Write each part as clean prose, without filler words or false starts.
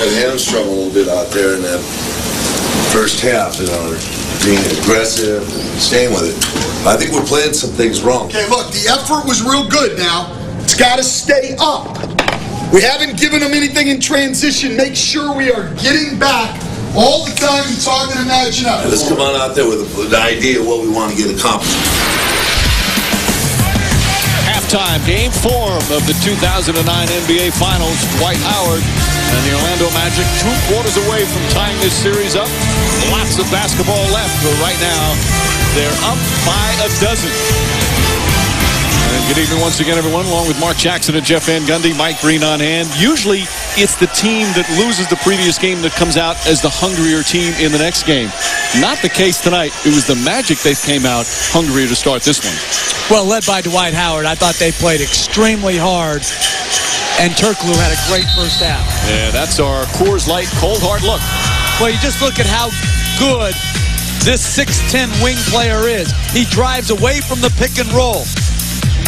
got hamstrung a little bit out there in that first half, being aggressive and staying with it. I think we're playing some things wrong. Okay, look, the effort was real good now. It's got to stay up. We haven't given them anything in transition. Make sure we are getting back all the time and talking and matching up. Let's come on out there with the idea of what we want to get accomplished. Halftime, game 4 of the 2009 NBA Finals. Dwight Howard and the Orlando Magic 2 quarters away from tying this series up. Lots of basketball left, but right now they're up by a dozen. And good evening once again, everyone, along with Mark Jackson and Jeff Van Gundy, Mike Green on hand. Usually it's the team that loses the previous game that comes out as the hungrier team in the next game. Not the case tonight. It was the Magic that came out hungrier to start this one. Well, led by Dwight Howard, I thought they played extremely hard, and Turkoglu had a great first half. Yeah, that's our Coors Light cold hard look. Well, you just look at how good this 6'10" wing player is. He drives away from the pick and roll.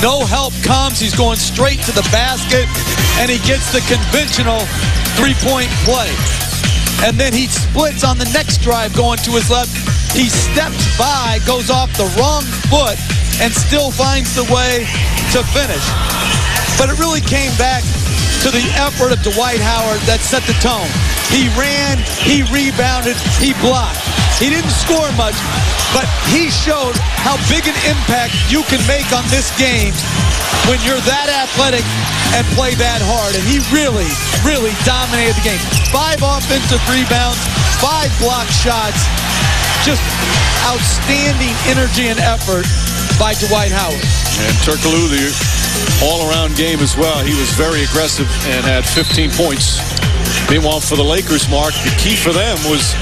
No help comes. He's going straight to the basket, and he gets the conventional three-point play. And then he splits on the next drive going to his left. He steps by, goes off the wrong foot, and still finds the way to finish. But it really came back to the effort of Dwight Howard that set the tone. He ran, he rebounded, he blocked. He didn't score much, but he showed how big an impact you can make on this game when you're that athletic and play that hard. And he really, really dominated the game. 5 offensive rebounds, 5 block shots. Just outstanding energy and effort by Dwight Howard. And Turkoglu, the all-around game as well. He was very aggressive and had 15 points. Meanwhile, for the Lakers, Mark, the key for them was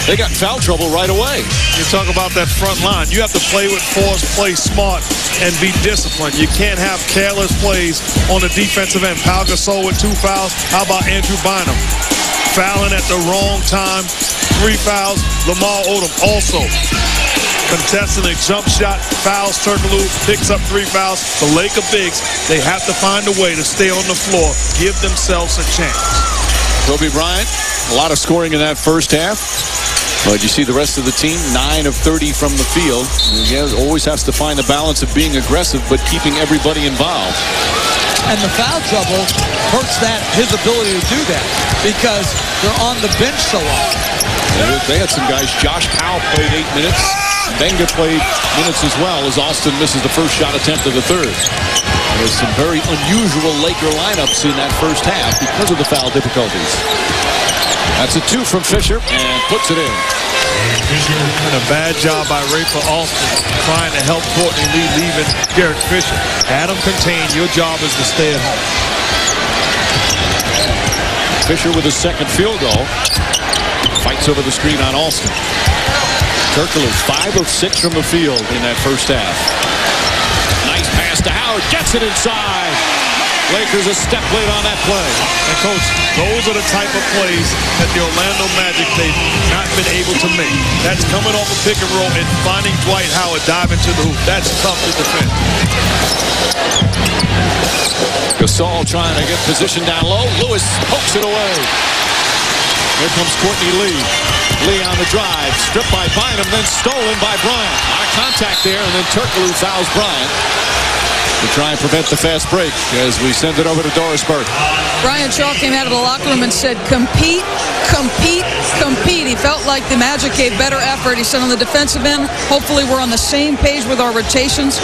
they got in foul trouble right away. You talk about that front line. You have to play with force, play smart, and be disciplined. You can't have careless plays on the defensive end. Pau Gasol with 2 fouls. How about Andrew Bynum? Fouling at the wrong time. 3 fouls. Lamar Odom also contesting a jump shot. Fouls Turkoglu. Picks up 3 fouls. The Laker bigs, they have to find a way to stay on the floor. Give themselves a chance. Kobe Bryant, a lot of scoring in that first half. But you see the rest of the team, 9 of 30 from the field. And again, always has to find the balance of being aggressive, but keeping everybody involved. And the foul trouble hurts his ability to do that because they're on the bench so often. They had some guys. Josh Powell played 8 minutes. Benga played minutes as well as Austin misses the first shot attempt of the third. There's some very unusual Laker lineups in that first half because of the foul difficulties. That's a 2 from Fisher and puts it in. And a bad job by Rafer Alston trying to help Courtney Lee leaving Derek Fisher. Adam contained. Your job is to stay at home. Fisher with a second field goal. Fights over the screen on Alston. Turkoglu 5 of 6 from the field in that first half. Nice pass to Howard. Gets it inside. Lakers a step late on that play. And, Coach, those are the type of plays that the Orlando Magic they've not been able to make. That's coming off a pick and roll and finding Dwight Howard diving to the hoop. That's tough to defend. Gasol trying to get position down low. Lewis pokes it away. Here comes Courtney Lee. Lee on the drive. Stripped by Bynum, then stolen by Bryant. A lot of contact there, and then Turkoglu fouls Bryant to try and prevent the fast break as we send it over to Doris Burke. Brian Shaw came out of the locker room and said, compete, compete, compete. He felt like the Magic gave better effort. He said on the defensive end, hopefully we're on the same page with our rotations.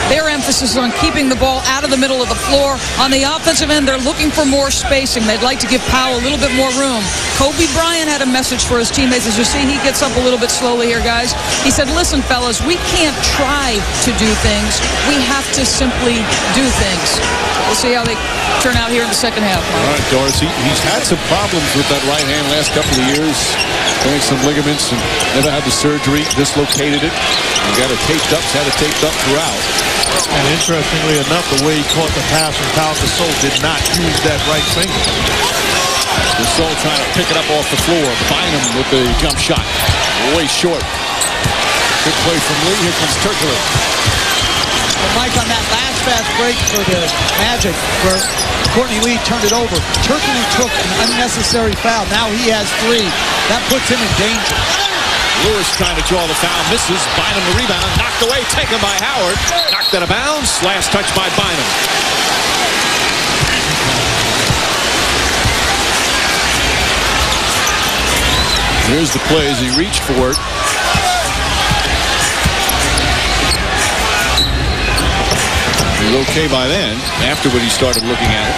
Their emphasis is on keeping the ball out of the middle of the floor. On the offensive end, they're looking for more spacing. They'd like to give Powell a little bit more room. Kobe Bryant had a message for his teammates. As you see, he gets up a little bit slowly here, guys. He said, listen, fellas, we can't try to do things. We have to simply do things. We'll see how they turn out here in the second half. All right, Doris, he's had some problems with that right hand last couple of years. Doing some ligaments and never had the surgery, dislocated it. And got it taped up, had it taped up throughout. And interestingly enough, the way he caught the pass from Pau Gasol did not use that right finger. Gasol trying to pick it up off the floor. Bynum with the jump shot. Way short. Good play from Lee. Here comes Turkoglu. Mike, on that last fast break for the Magic, where Courtney Lee turned it over, Turkoglu took an unnecessary foul. Now he has 3. That puts him in danger. Lewis trying to draw the foul, misses. Bynum the rebound, knocked away, taken by Howard. Knocked out of bounds, last touch by Bynum. Here's the play as he reached for it. He was okay by then, afterward he started looking at it.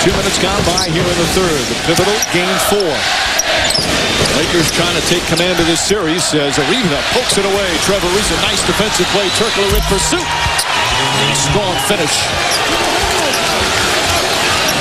2 minutes gone by here in the third. The pivotal game 4. Lakers trying to take command of this series as Ariza pokes it away. Trevor Ariza, nice defensive play. Turkoglu in pursuit. Strong finish.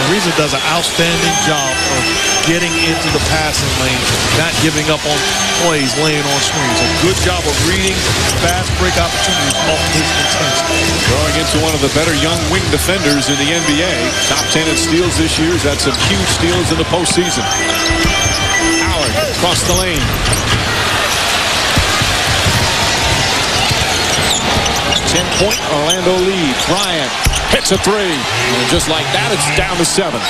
Ariza does an outstanding job of getting into the passing lane, not giving up on plays, laying on screens. A good job of reading fast break opportunities off his intensity. Growing into one of the better young wing defenders in the NBA. Top 10 in steals this year. He's had some huge steals in the postseason. Howard across the lane. 10-point Orlando lead. Bryant hits a 3. And just like that, it's down to 7. I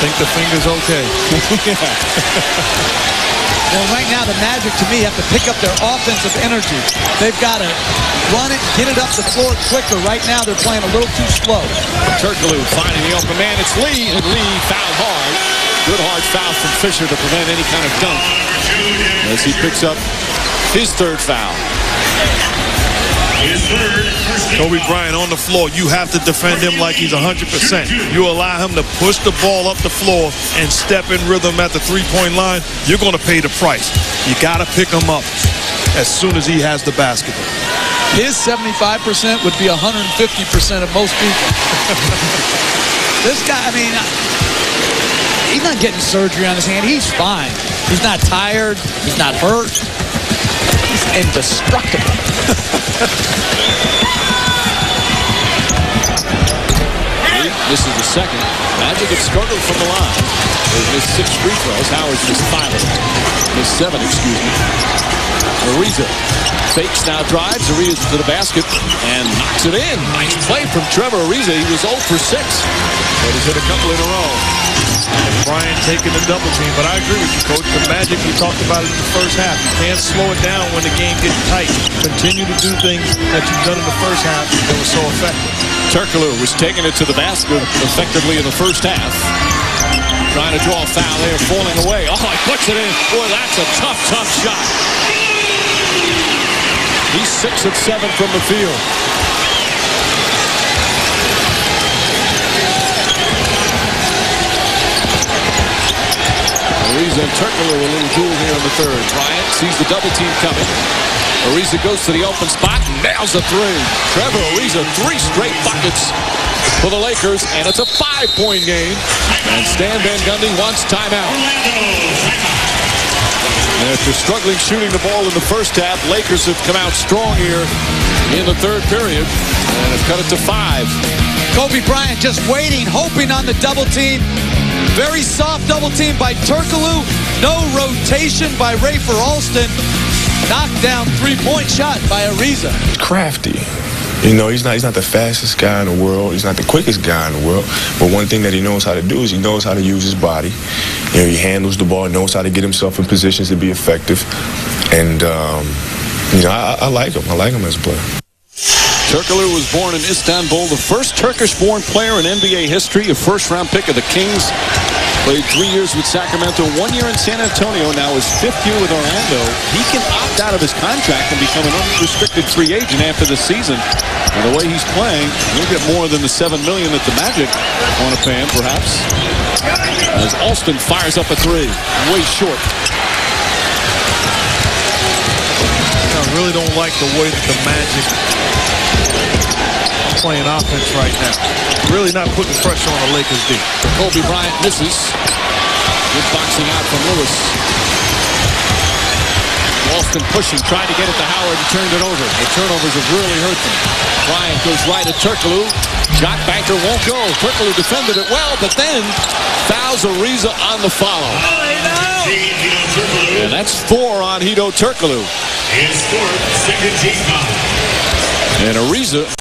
think the finger's okay. Well, right now, the Magic, to me, have to pick up their offensive energy. They've got to run it, get it up the floor quicker. Right now, they're playing a little too slow. Turkoglu finding the open man. It's Lee, and Lee fouled hard. Good hard foul from Fisher to prevent any kind of dunk as he picks up his 3rd foul. Kobe Bryant on the floor. You have to defend him like he's 100%. You allow him to push the ball up the floor and step in rhythm at the 3-point line, you're going to pay the price. You got to pick him up as soon as he has the basketball. His 75% would be 150% of most people. This guy, I mean, he's not getting surgery on his hand. He's fine. He's not tired. He's not hurt. He's indestructible. This is the second. Magic have struggled from the line. They've missed 6 free throws. Howard's missed 5 of them. Missed 7, excuse me. Ariza fakes, now drives. Ariza to the basket and knocks it in. Nice play from Trevor Ariza. He was 0 for 6, but he's hit a couple in a row. Bryant taking the double team, but I agree with you, Coach. The Magic, we talked about it in the first half. You can't slow it down when the game gets tight. Continue to do things that you've done in the first half that were so effective. Turkoglu was taking it to the basket effectively in the first half. Trying to draw a foul there, falling away. Oh, he puts it in. Boy, that's a tough, tough shot. He's 6 of 7 from the field. Ariza and Turkoglu a little duel here in the third. Bryant sees the double team coming. Ariza goes to the open spot, nails a 3. Trevor Ariza, 3 straight buckets for the Lakers, and it's a 5-point game. And Stan Van Gundy wants timeout. And after struggling shooting the ball in the first half, Lakers have come out strong here in the third period and have cut it to 5. Kobe Bryant just waiting, hoping on the double team. Very soft double team by Turkoglu. No rotation by Rafer Alston. Knocked down 3-point shot by Ariza. Crafty. You know, he's not the fastest guy in the world. He's not the quickest guy in the world. But one thing that he knows how to do is he knows how to use his body. You know, he handles the ball, knows how to get himself in positions to be effective. And, you know, I like him. I like him as a player. Turkoglu was born in Istanbul, the first Turkish-born player in NBA history, a first-round pick of the Kings. Played 3 years with Sacramento, 1 year in San Antonio, now his 5th year with Orlando. He can opt out of his contract and become an unrestricted free agent after the season. And the way he's playing, he'll get more than the $7 million that the Magic want to pay him, perhaps. As Alston fires up a 3, way short. I really don't like the way that the Magic playing offense right now. Really not putting pressure on the Lakers deep. Kobe Bryant misses. Good boxing out from Lewis. Alston pushing, trying to get it to Howard and turned it over. The turnovers have really hurt them. Bryant goes right at Turkoglu. Shot banker won't go. Turkoglu defended it well, but then fouls Ariza on the follow. And that's 4 on Hedo Turkoglu. And Sport, second team foul. And Ariza